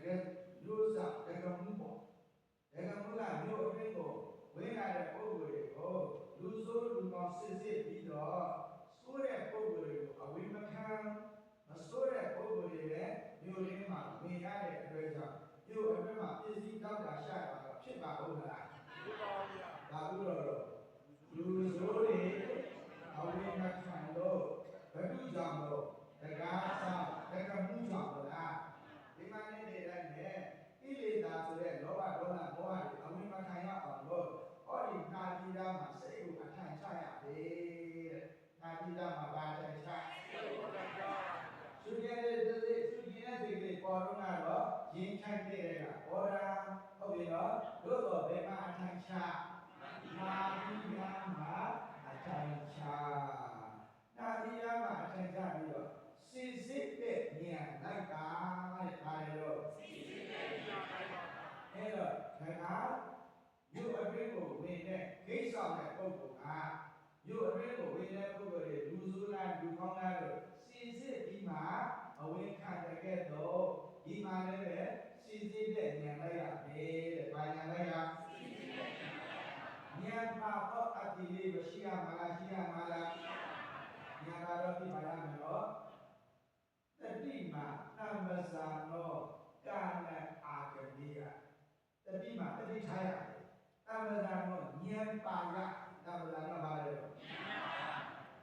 မျိုးစားတကမှုပေါ့တကမှုကမျိုးအဖြစ်ကိုဝင်လာတဲ့ပုဂ္ဂိုလ်တွေကိုလူဆိုးလူကောင်းစစ်စစ်ပြီးတော့ဆိုးတဲ့ပုဂ္ဂိုလ်တွေကိုအဝိမခံမဆိုးတဲ့ပုဂ္ဂိုလ်တွေလည်းမျိုးရင်းမှာဝင်ရတဲ့အတွက်ကြောင့်မျိုးအတွင်းမှာပြည့်စည်တောက်တာရှာတာဖြစ်ပါဦးလားဖြစ်ပါဗျာဒါဥတော်လူဆိုးတွေအဝိမခံလို့ဘယ်သူကြောင့်လို့တကားဆောင်တကမှုကြောင့်လားဒီမှာနေတဲ့တိုင်းနဲ့ဣလေသာဆိုတဲ့လောဘဒေါသမောဟတွေအဝိမခံရအောင်လို့ဟောဒီနာတိသားမှာစိတ်ကိုအထိုင်ချရတယ်တဲ့နာတိသားမှာဘာထိုင်ချစိတ်ကိုအထိုင်ချသူကျင်တဲ့စိတ်ကပေါ်တော့ကတော့ရင်ထိုင်တဲ့ကဘောရာဟုတ်ပြီနော်တို့တော့ဘယ်မှာအထိုင်ချနာတိသားမှာအထိုင်ချနာတိသားမှာအထိုင်ချပြီးတော့စစ်စစ်တဲ့ဉာဏ်လိုက်ကတဲ့ဒါလည်းတော့စစ်စစ်တဲ့ဉာဏ်လိုက်ပါအဲ့တော့ဒါကမြို့အတွင်းကိုဝင်တဲ့ဂိတ်ဆောင်တဲ့ပုဂ္ဂိုလ်ကမြို့အတွင်းကိုဝင်တဲ့ပုဂ္ဂိုလ်တွေလူဆိုးလားလူကောင်းလားလို့စစ်စစ်ပြီးမှအဝင်ခံတဲ့ကဲ့သို့ဒီမှာလည်းပဲစစ်စစ်တဲ့ဉာဏ်လိုက်ရမယ်တဲ့ဘာဉာဏ်လိုက်ရစစ်စစ်တဲ့ဉာဏ်လိုက်ရဉာဏ်ပါတော့အတ္တိလေးမရှိရမလားရှိရမလားဉာဏ်ပါတော့ဒီပါရမယ်နော်တတိမာနမဇာနောကာဏအာဂတိယတတိမာတတိထားရတယ်နမဇာနောဉာဏ်ပါရနမဇာနောပါလေဉာဏ်ပါရ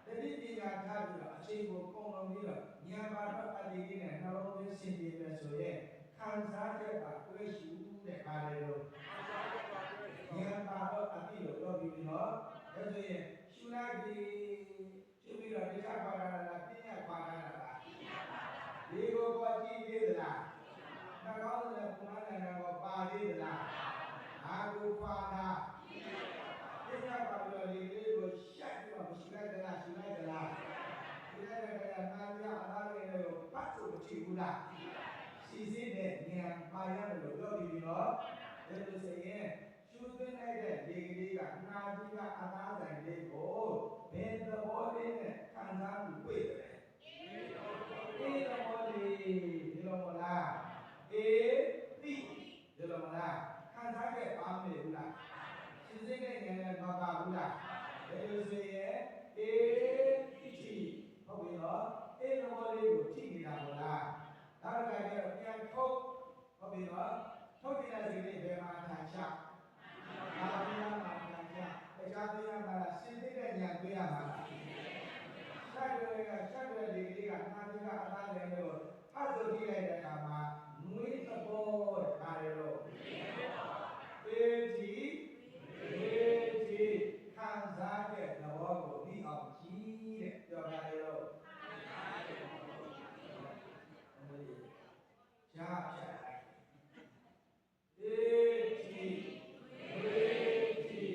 တတိပညာထားပြီးတော့အချိန်ကိုပုံလုံးပြီးတော့ဉာဏ်ပါတော့အတ္တိလေးနဲ့နှလုံးသွင်းစဉ်းပြီးမယ်ဆိုရင်ခံစားချက်ကတွေ့ရှုတဲ့အားလေလို့ခံစားချက်ကတွေ့ရှုဉာဏ်ပါတော့အတ္တိလို့ပြောပြီးနော်ဒါဆိုရင်ရှုလိုက်ပြီးရှုပြီးတော့တရားပါရတာပညာပါရတာဒီကိုပေါ်ကြည့်သေးသလားနှာခေါင်းနဲ့ပူနာနဲ့တော့ပါသေးသလားအာကိုခွာတာပညာပါရလေးလေးကိုရှက်ပြီးတော့မရှိလိုက်သလားရှိလိုက်သလားဒီလည်းလည်းနာမည်အလားလေးတွေကိုပတ်ဖို့မချဘူးလားစီစစ်တဲ့ဉာဏ်ပါရတယ်လို့ပြောပြီးပြီနော်ဒါလို့ဆိုရင်ရှုသွင်းလိုက်တဲ့ဒီကလေးကနာတိကအလားဆိုင်လေးကိုဘယ်သဘောလေးနဲ့ခံစားမှုတွေ့တယ်အေးတော်လေးဒီလိုမလားအေးတိဒီလိုမလားခံစားခဲ့ပါမလို့ဘူးလားစစ်စစ်တဲ့ဉာဏ်နဲ့မပါဘူးလားဒါလို့ဆိုရင်အေးတိဟုတ်ပြီနော်အေးတော်လေးကိုကြည့်နေတာမလားဒါကလည်းပြန်ထုတ်ဟုတ်ပြီနော်ထုတ်ပြတဲ့စိတ်လေးဘယ်မှာထိုင်ချဘာလို့မှထိုင်ချတရားတရားမှာစစ်စစ်တဲ့ဉာဏ်တွေ့ရမှာလားဆက်ရတဲ့ဒီကနာတိကအလားလည်းလို့ဖတ်ဆိုကြည့်လိုက်တဲ့အခါမှာငွေသဘောဒါလည်းလို့အေဒီခံစားတဲ့သဘောကိုသိအောင်ကြည့်တဲ့ပြောတာလေလို့ရှားဖြတ်လိုက်အေဒီ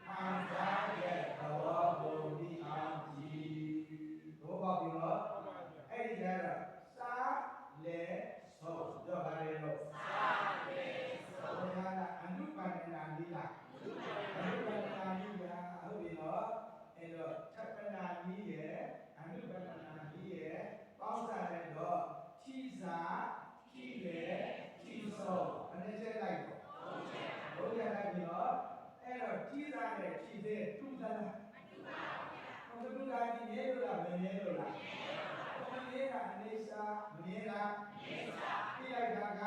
ခံစားတဲ့သဘောကိုသိအောင်ကြည့်ဘောပါပြီနော်အဲ့ဒီကျတော့စားလေဆိုပြောပါလေလို့စားလေဆိုဒါကအနုပါဒနာနည်းလားအနုပါဒနာနည်းရာဟုတ်ပြီနော်အဲ့တော့သပ္ပနာနည်းရဲ့အနုပါဒနာနည်းရဲ့ပေါင်းစားတဲ့တော့ထိစားထိလေထိဆိုအနေချက်လိုက်တော့ဘုရားလိုက်ပြီနော်အဲ့တော့ထိစားတဲ့ထိတဲ့တူစားလားမတူပါဘူးဘုရားဒီမြဲလို့လားမမြဲလို့လားမမြဲတာအနေစားမမြဲတာအနေစားပြလိုက်တာက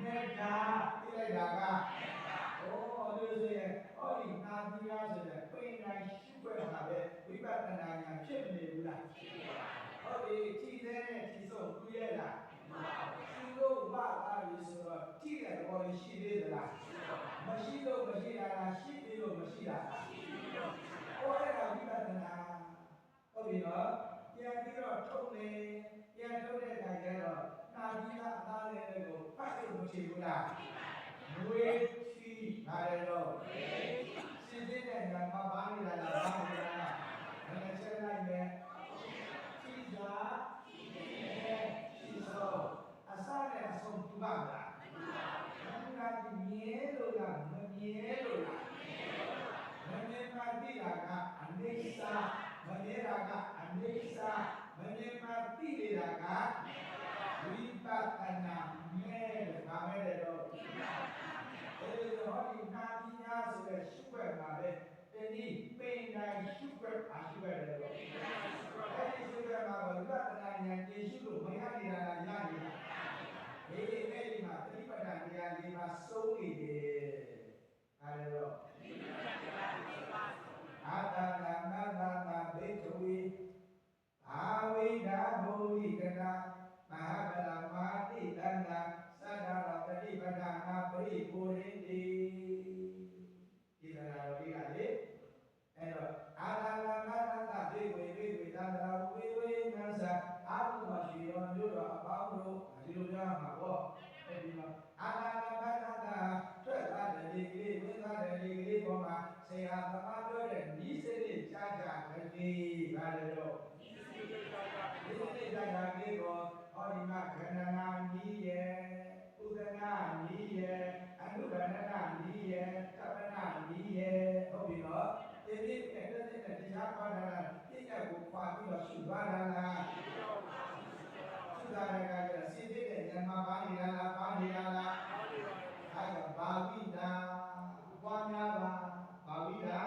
မေတ္တာပြလိုက်တာကဟောလို့ဆိုရင်ဟောဒီနာတိယဆိုတဲ့ပိဋကရှုွက်တာပဲဝိပဿနာဉာဏ်ဖြစ်မနေဘူးလားဖြစ်ပါဘူးဟောဒီထိတဲ့ထိဆုံးတွေ့ရလားမဟုတ်ဘူးလို့ဘာသာလို့ဆိုတော့ထိတဲ့ဘောလေးရှိသေးသလားမရှိလို့မရှိတာလားရှိသေးလို့မရှိတာလားရှိသေးလို့ဟောအဲ့ဒါဝိပဿနာဟုတ်ပြီနော်ပြန်ပြီးတော့ထုတ်နေပြန်ထုတ်တဲ့အခါကျတော့နာတိယအသားလေးတွေကိုဖတ်လို့မရှိဘူးလားမွေးချီပါတယ်တော့စစ်စစ်တဲ့ညာမှာပါနေတာလားပါနေတာလားဘယ်နဲ့ချက်လိုက်လဲချီစာချီတယ်ချီစောအစားနဲ့အဆုံးပြပါမလားဘုရားဒီမြဲလို့လားမမြဲလို့လားမမြဲမှသိတာကအနိစ္စမမြဲတာကအနိစ္စမမြဲမှသိနေတာကဝိပဿနာမဲ့ မှာပေါ့အဲဒီမှာအာနာနာဘာနာတာထွက်လာတဲ့ဒီကလေးဝင်လာတဲ့ဒီကလေးပေါ်မှာဆရာသမားပြောတဲ့ဤစနစ်ကြာကြာကလေးဘာလဲတော့ဤစနစ်ကြာကြာကလေးကိုဟောဒီမှာခန္ဓာနာနီးရဲ့ဥဒနာနီးရဲ့အနုဘန္ဒနာနီးရဲ့သဗ္ဗနာနီးရဲ့ဟုတ်ပြီနော်ဒီနေ့အဲ့ဒါနဲ့တရားဟောတာပြည့်တဲ့ကိုခွာပြီးတော့ရှုသွားတာလားရှုတာကလည်းစိတ်တဲ့ဉာဏ်မှာပါနေတာလားပါနေတာလားအဲ့ဒါဘာဝိတာပွားများပါဘာဝိတာ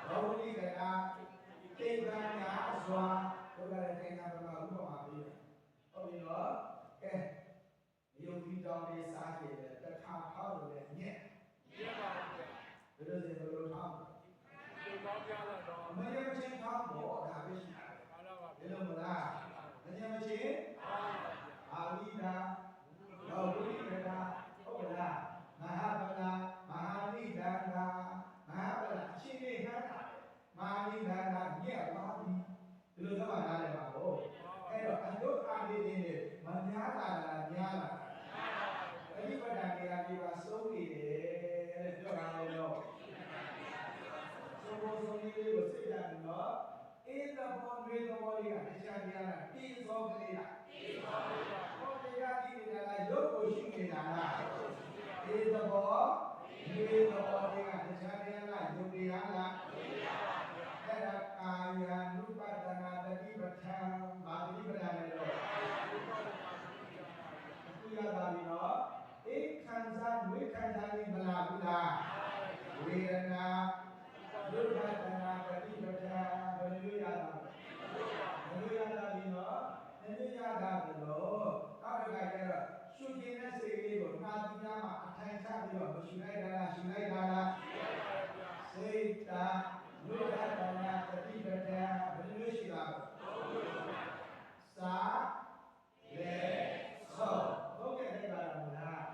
ဘောဝိကတာသိက္ခာများစွာတို့ကလည်းသင်္ခါရမှာဥပမာပေးတယ်ဟုတ်ပြီနော်ကဲယုံကြည်တော်လေးစားကြည့်တယ်တခါထောက်လို့လည်းညက်ပါဘူးဘယ်လိုလဲဘယ်လိုထောက်ဒီတော့ပြလာတော့မရမချင်းထောက်တော့ဒါပဲရှိတယ်ဘယ်လိုမလားမရမချင်းအာဝိဒါဘောဝိကတာဟုတ်လားမဟာဗလာမဟာနိဒာနာမဟာဗလာအချင်းလေးနှမ်းတာမဟာနိဒာနာညက်ပါပြီဒီလိုတော့နားလည်ပါဦးအဲ့တော့အယုတ်အာလေးတွေနဲ့မများတာလားများတာအဓိပ္ပာယ်နေရာဒီပါဆုံးနေတယ်တဲ့ပြောတာလေတော့ဆုံးဆုံးလေးကိုစိတ်ရတယ်နော်အေးသဘောတွေသဘောလေးကတရားတရားလားတေသောကလေးလားတေသောကလေးပါဟောတရားကြည့်နေတာလားရုပ်ကိုရှိနေတာလားတေသဘောတွေသဘောလေးကတရားတရားလားရုပ်တရားလားတရားပါဗျာအဲ့ဒါကာယ ानु ပတနာတတိပဋ္ဌာန်မာတိပဋ္ဌာန်လေတော့အခုရပါပြီနော်ဧခံစားဝိခံစားလေးမလားဘူးလားဝေဒနာဒုက္ခတနာတတိပဋ္ဌာန်ဘယ်လိုရတာဘယ်လိုရတာဒီနော်ဘယ်လိုရတာဘယ်လိုအောက်ကကြတော့ရှုခြင်းနဲ့စိတ်လေးကိုနာတိများမှာအထိုင်ချပြီးတော့မရှုလိုက်တာလားရှုလိုက်တာလားစိတ်တာဒုက္ခတနာတတိပဋ္ဌာန်ဘယ်လိုရှိတာစာလေဆောဟုတ်ကဲ့တဲ့ပါလားမလား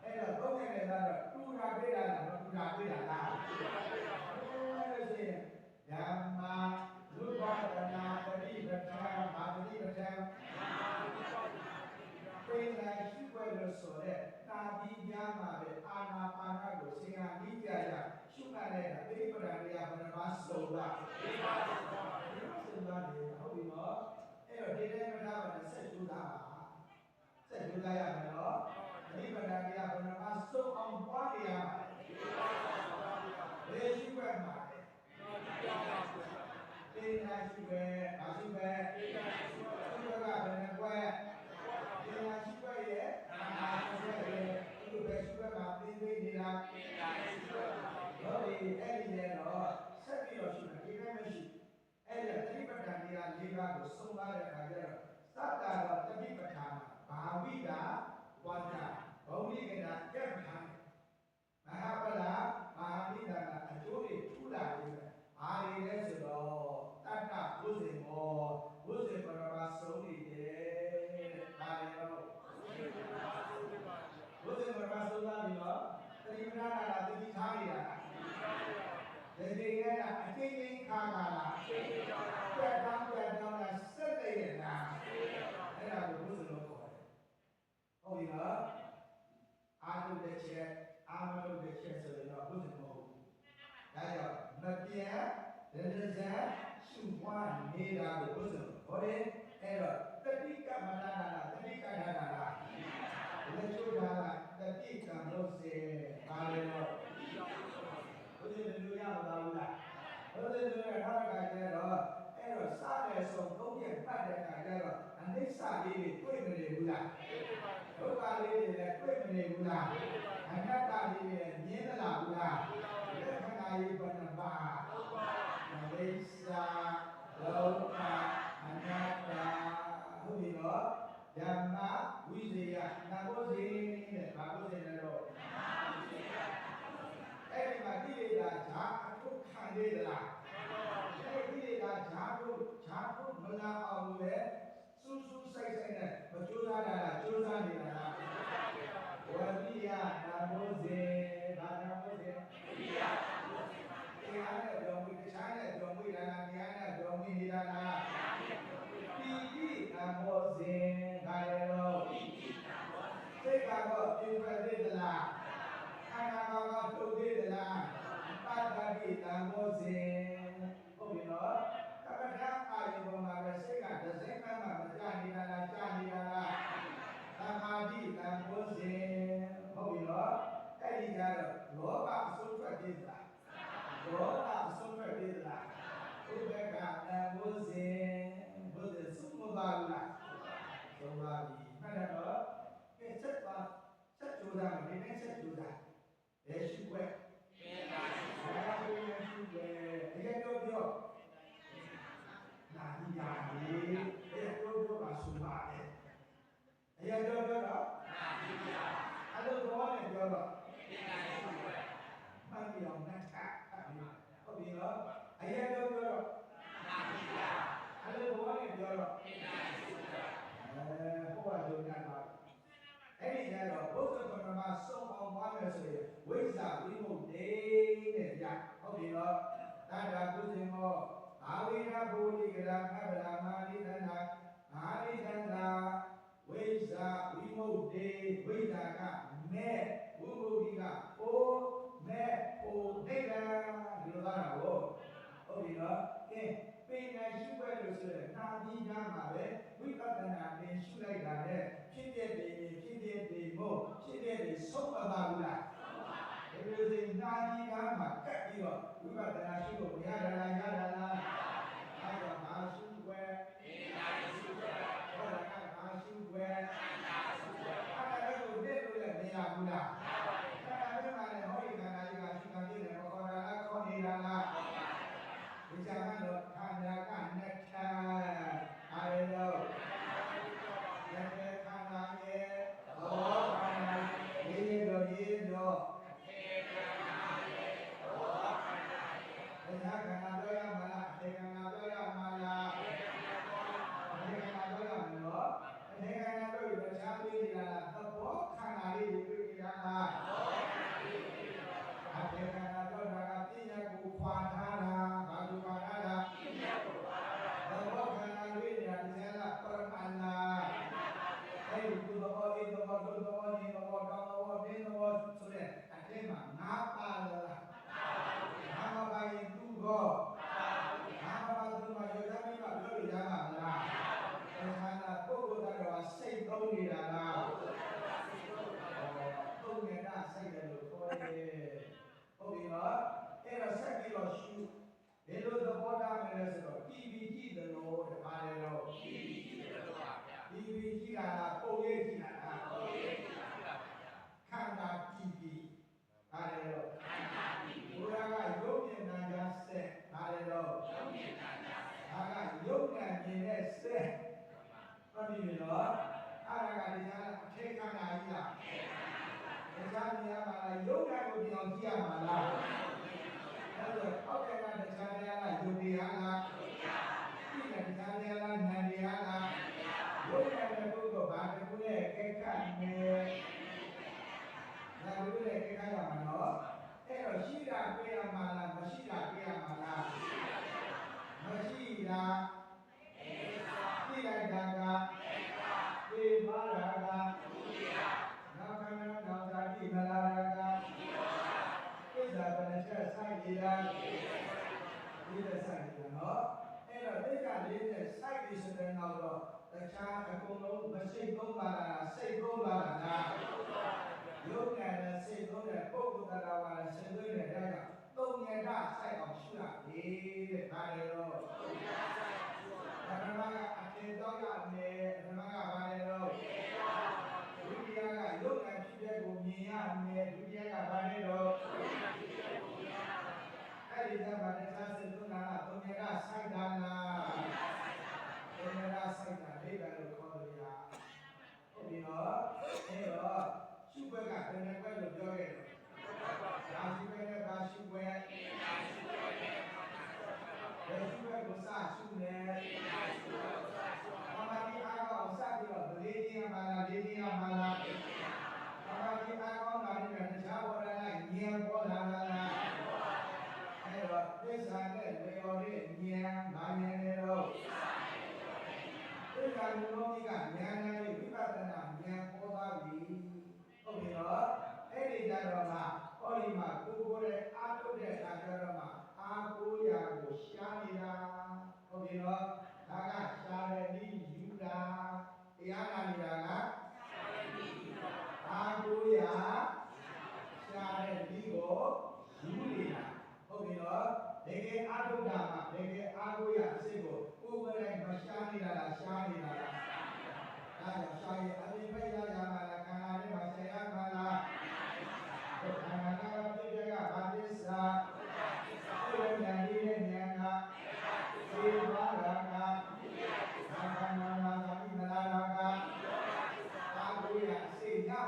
အဲ့တော့ဟုတ်ကဲ့တဲ့ကတော့တူတာပြတာလားမတူတာပြတာလားဓမ္မာဝိပဿနာပฏิပဋ္ဌာန်ဘာပฏิပဋ္ဌာန်ပိဋကရှိွယ်လို့ဆိုတဲ့တာပြီးများမှာပဲအာနာပါနကိုဆင်ဟာနိကြရရှုမှတ်တဲ့ပฏิပဋ္ဌာန်တွေကဘယ်နှပါစုံလားဒီပါစုံပါလေဟုတ်ပြီနော်အဲ့တော့ဒီနေ့မထားပါနဲ့ဆက်ကျူးတာပါဆက်ကျူးတာရမယ်နော်ပฏิပဋ္ဌာန်တွေကဘယ်နှပါစုံအောင်ပွားနေရမှာလေရှိွယ်မှာတေနာရှိပဲဘာရှိပဲတေနာရှိပဲရှိပဲကဘယ်နဲ့ကွဲတေနာရှိပဲရဲ့အာနာရှိပဲရဲ့ဒီပဲရှိပဲမှာသိသိနေတာတေနာရှိပဲတော့ဒီအဲ့ဒီနဲ့တော့ဆက်ပြီးတော့ရှိတယ်ဒီကနေ့မရှိအဲ့ဒီတတိပဋ္ဌာန်တရား၄ပါးကိုသုံးပါတဲ့အခါကျတော့သတ္တာတော့တတိပဋ္ဌာန်ဘာဝိတာဝါဒဘုံလိကနာကပ္ပံမဟာပလာမဟာပိဒနာအကျိုးတွေထူလာတယ်အားရလဲဆိုတော့တတ္တဘုဇင်မောဘုဇင်ပရမဆုံးနေတယ်ဒါလည်းတော့ဘုဇင်ပရမဆုံးလာပြီနော်တတိပဌာနာလားတတိထားနေတာဒီကိန်းကအချင်းချင်းခါခါလားပြတ်တောင်းလားစက်နေရလားအဲ့ဒါကိုဘုဇင်လို့ခေါ်တယ်ဟုတ်ပြီနော်အာရုံတဲ့ချက်အာမလို့တဲ့ချက်ဆိုတော့ဘုဇင်မဟုတ်ဘူးဒါကြောင့်မပြတ်ဒဇန်ရှုပွားနေတာကိုဘုဇင်ဟောတယ်အဲ့တော့တတိကမနာလားတတိကထာလားလက်ချိုးတာလားတတိကံလို့စေပါလေတော့ဘုဇင်လူရမသာဘူးလားဘုဇင်လူရထားတဲ့အခါကျတော့အဲ့တော့စတယ်ဆိုသုံးရက်ပတ်တဲ့အခါကျတော့အနိစ္စလေးတွေတွေ့မနေဘူးလားဒုက္ခလေးတွေလည်းတွေ့မနေဘူးလားအနတ္တလေးတွေမြင်သလားဘူးလားလက္ခဏာရေးဘယ်နှပါအနိစ္စဒုက္ခအနတ္တဟုတ်ပြီနော်ဓမ္မဝိဇယနာဘုဇင်တဲ့ဘာဘုဇင်လဲတော့အဲ့ဒီမှာတိရိတာဈာအထုခံရသလားအဲ့ဒီတိရိတာဈာထုမလာအောင်လေစူးစူးဆိုင်ဆိုင်နဲ့မကြိုးစားတာလားကြိုးစားနေတာလားဝတိယနာဘုဇင်ဘာနာဘုဇင်ဝတိယနာဘုဇင်တရားနဲ့ပြောင်းပြီးတခြားနဲ့ပြောင်းပြီးတာလားတရားနဲ့ပြောင်းပြီးနေတာလားပိဋိနာဘုဇင်ဘာလဲတော့ပိဋိနာဘ တော့ပြည့်ဖွဲ့သေးသလားခန္ဓာကောင်းကထုတ်သေးသလားပတ္တတိတံဘောဇင်ဟုတ်ပြီနော်ကပ္ပထအာယုပေါ်မှာပဲစိတ်ကဒဇင်ကမှမကြနေတာလားကြာနေတာလားသမာဓိတံဘောဇင်ဟုတ်ပြီနော်အဲ့ဒီကြတော့လောဘအဆုံးထွက်သေးသလားလောဘအဆုံးထွက်သေးသလားဥပ္ပကတံဘောဇင်ဘုဇင်စုမပါဘူးလားသုံးပါပြီမှတ်တယ်နော်ကဲဆက်ပါဆက်ကြိုးစားမယ်ဒီနေ့ဆက်ကြိုးစားဘယ်ရှိွက်ဘာလို့လဲရှိွက်အရင်ပြောနာဒီယာလေးအဲ့ပြောပါဆိုပါတယ်အရင်ပြောတော့နာဒီယာအဲ့လိုတော့လည်းပြောတော့မှန်ပြီအောင်နဲ့ဟုတ်ပြီနော်အရင်ပြောတော့နာဒီယာအဲ့လိုတော့လည်းပြောတော့ဟိုပါလို့နာပါအဲ့ဒီကျတော့ဘုရားကမဆုံးအောင်ပါမယ်ဆိုရင်ဝိဇ္ဇာဝိမုတ်တေတဲ့ဗျဟုတ်ပြီနော်ဒါကုသင်မောအာဝိနာဘူလိကရာခဗလာမာလိသနာအာလိသနာဝိဇ္ဇာဝိမုတ်တေဝိဇ္ဇာကမဲ့ဝိမုတ်တိကပိုမဲ့ပိုဒိဋ္ဌာဒီလိုသားတာဟုတ်ပြီနော်ကဲပညာရှိပွဲလို့ဆိုရင်နာပြီးသားမှာပဲဝိပဿနာသင်ရှုလိုက်တာနဲ့ဖြစ်တဲ့တွေမို့ဖြစ်တဲ့တွေဆုံးမပါဘူးလားဒီလိုစိနာကြီးသားမှာကပ်ပြီးတော့ဝိပဿနာရှုလို့မရတာလားအဲ့တော့ငါရှုပွဲပညာရှုပွဲဟောတာကငါရှုပွဲအဲ့ဒါကိုသိလို့လည်းမရဘူးလားအဲ့ဒါမှလည်းဟောဒီခန္ဓာကြီးကရှုတာပြည့်တယ်ခေါ်တာလားခေါ်နေတာလားဒီကြမှာတော့ခန္ဓာကနှစ်ထအားရတော့ခန္ဓာရဲ့ဘောခန္ဓာရေးတော့ဘယ်ခန္ဓာပြောရမလားအထေခန္ဓာပြောရမလားအထေခန္ဓာပြောရမလို့အထေခန္ဓာပြောပြီးတော့ရှားပြီးနေတာလားသဘောခန္ဓာလေးတွေတွေ့နေတာလားအထေခန္ဓာပြောတာကပညာကိုခွာထားတာဘာလို့ခွာထားတာပညာကိုခွာထားတာသဘောခန္ဓာလေးတွေကတရားလားပရမဏာအဲ့ဒီသဘောအေးသဘောဒုသဘောညင်သဘောကောင်းသဘောတင်းသဘောဆိုတဲ့အထဲမှာငါးပါလားငါးပါးရင်သူ့တော့ငါးပါးသူ့မှာယောဂမိမပြောလို့ရမှာမလားခန္ဓာပုဂ္ဂိုလ်တော်စိတ်သုံးနေတာလားသုံးနေတာစိတ်တယ်လို့ခေါ်တယ်ဟုတ်ပြီနော်အဲ့တော့ဆက်ပြီးတော့ရှုဘယ်လိုသဘောထားမလဲဆိုတော့တီဗီကြည့်တယ်လို့တပါးတယ်တော့တီဗီကြည့်တယ်လို့ပါဗျာတီဗီကြည့်တာလားပုံရိပ်ကြည့်တာလားပုံရိပ်ကြည့်တာပါဗျာခန္ဓာတီဗီပါတယ်တော့ခန္ဓာတီဗီဘုရားကရုပ်မြင်နာကြားဆက်ပါတယ်တော့ရုပ်မြင်နာကြားဆက်ဒါကရုပ်နဲ့မြင်တဲ့ဆက်မှတ်ပြီနော်အဲ့ဒါကတရားအထေခန္ဓာကြီးလားအထေခန္ဓာတရားမြင်ရမှာလားရုပ်နဲ့ကိုပြောင်းကြည့်ရမှာလားအဲ့တော့အောက်ကတရားလားယုတ်တရားလားယုတ်တရားပါဗျာဒီကတရားလားနန္တရားလားနန္တရားပါယုတ်တဲ့ပုဂ္ဂိုလ်ဘာတခုနဲ့ကိက္ခနဲ့ဒါလိုလေကိက္ခရမှာနော်အဲ့တော့ရှိတာပြရမှာလားမရှိတာပြရမှာလားမရှိတာသိလိုက်တာကသိပါတာကနောက်ခန္ဓာနောက်ဓာတိမလာတာကသစ္စာပဏ္ဏချက်ဆိုင်နေတာဒီတဲ့ဆိုင်နေတာနော်အဲ့တော့သိက္ခာလေးနဲ့စိုက်ပြီးဆိုတဲ့နောက်တော့တခြားအကုန်လုံးမစိတ်သုံးပါလားစိတ်သုံးပါလားယုတ်နဲ့စိတ်သုံးတဲ့ပုဂ္ဂိုလ်တရားဝါစိတ်သုံးတဲ့ဒါကသုံးရတာစိုက်အောင်ရှုရလေတဲ့ဒါလည်းတော့သုံးရတာစိုက်အောင်ရှုရတာဓမ္မကအထင်တော့ရမယ်ဓမ္မကဘာလဲတော့ဒုတိယကယုတ်နဲ့ဖြစ်တဲ့ကိုမြင်ရမယ်ဒုတိယကဘာလဲတော့အဲ့ဒီကဘာလဲသာစေတုနာသုံးရတာစိုက်တာလားသုံးရတာစိုက်တာဒိဋ္ဌိလို့ခေါ်လို့ရဟုတ်ပြီနော်အဲ့တော့ရှုဘက်ကဘယ်နှဘက်လို့ပြောခဲ့တယ်ဒါရှုဘက်နဲ့ဘာရှုဘက်ဘယ်ရှုဘက်ကိုစရှုနေဘာမှဒီအားကောင်းစပြီးတော့ဗလေးခြင်းမှာလားလေးခြင်းမှာလားဘာမှဒီအားကောင်းတာနဲ့တခြားဘောရလိုက်ဉာဏ်ပေါ်လာလားအဲ့တော့သစ္စာနဲ့လျော်တဲ့ဉာဏ်ဘာဉာဏ်လဲတော့သစ္စာမျိုးလုံးကြီးကဉာဏ်နဲ့ဝိပဿနာဉာဏ်ပေါ်သွားပြီ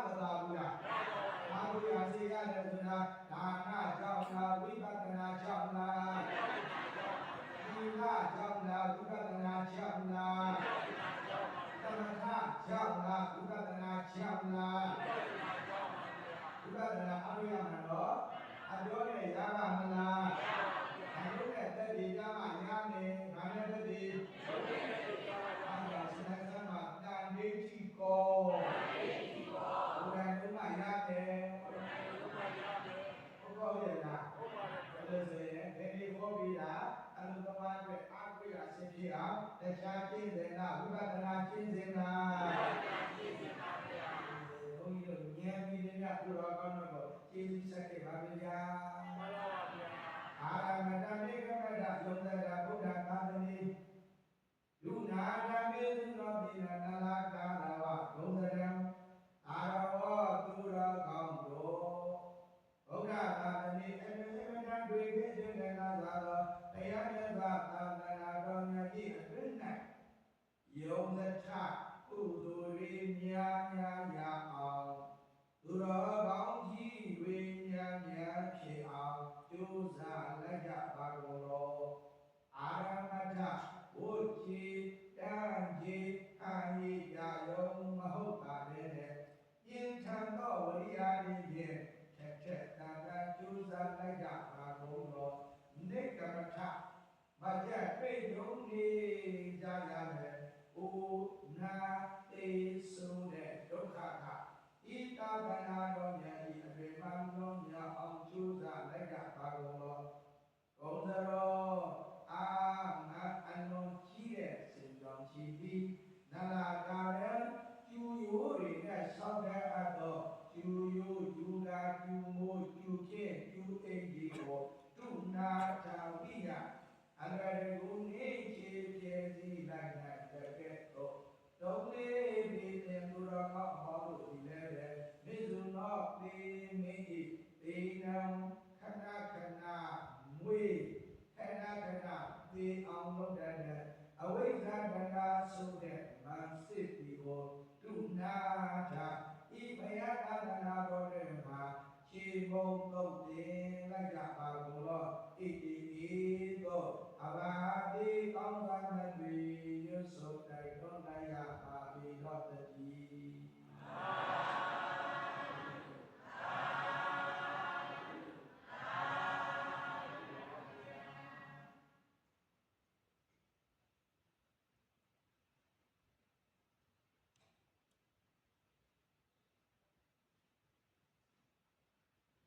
မသာဘူးလားဘာလို့ရစေရတယ်ဆိုတာဒါနကြောင့်လားဝိပဿနာကြောင့်လားသီလကြောင့်လားဝိပဿနာကြောင့်လားသမထကြောင့်လားဝိပဿနာကြောင့်လားဝိပဿနာအားရမှာတော့အပြောနဲ့ရပါမလားအပြောနဲ့တက်ပြီးကြမှာရမယ်ဘာနဲ့တက်ပြီးအာရစနေစမှာတန်နေကြည့်ကောဘုရားတို့မှရတယ်ဟုတ်ပါရဲ့လားဟုတ်ပါတယ်ဆိုရင်ဘယ်ဒီဟောပြီးတာအလုသမားအတွက်အားကိုးရဆင်ပြေအောင်တခြားကျင့်စဉ်လားဝိပဿနာကျင့်စဉ်လားဘုန်းကြီးတို့ဉာဏ်ပြီးတဲ့ညပူတော်ကောင်းတော့ကျေးဇူးဆက်ခဲ့ပါဗျာမှန်ပါပါဗျာအာရမတမေကမတယုံတရာဗုဒ္ဓသာသနေလူနာဓမ္မေသုရောပိနနလာကာရဝဘုံဇရံအာရဝသူတော်ကောင်းတို့ဗုဒ္ဓသာသနေအမြဲတမ်းတွေ့ခဲ့ခြင်းနဲ့လာသောတရားမြတ်စွာသာသနာတော်မြတ်ကြီးအတွင်း၌ယုံသထကုသိုလ်တွေများများရအောင်သူတော်ကောင်းကြီးတွေများများဖြစ်အောင်ကြိုးစားလိုက်ကြပါကုန်လောအာရမထဝုချီတန်ကြီးအာရိယာယုံမဟုတ်ပါနဲ့ပြင်းထန်သောဝိရိယဖြင့်ထက်ထက်တန်တန်ကြိုးစားလိုက်ကြပါကုန်လောနိကမထမကြတွေ့ယုံနေကြရမယ်အိုနာတေဆိုတဲ့ဒုက္ခကဤသာသနာတော်မြတ်ဤအပေမှန်လုံးမြောက်အောင်ကြိုးစားလိုက်ကြပါကုန်လောဂုံသရောအာငါအနုံကြီးတဲ့စင်ကြောင့်ရှိပြီးနလာကာရကျူရိုးတွေနဲ့ဆောက်တဲ့အပ်သောကျူရိုးကျူလာကျူမိုးကျူခင်းကျူအိမ်ကြီးကိုတုနာတာဝိယအရရကိုနေချေပြည့်စည်လိုက်တဲ့ကဲ့သို့တုံးလေးပြီးတဲ့သူတော်ကောင်းဟောလို့ဒီလဲပဲမိစုနောပေမိတေနံခဏခဏမွေခဏခဏသေအောင်လုပ်တဲ့အဝိဇ္ဇာတဏှာဆိုတဲ့မန်စစ်ဒီကိုတုနာတာဤဘယသာသနာတော်တွေမှာခြေမုံတုတ်တင်လိုက်ကြပါကုန်လောဣတိသောအဘာတိကောင်းစွာမဲ့တွေရွတ်ဆိုတိုက်တွန်းလိုက်ရပါပြီတော့တည်း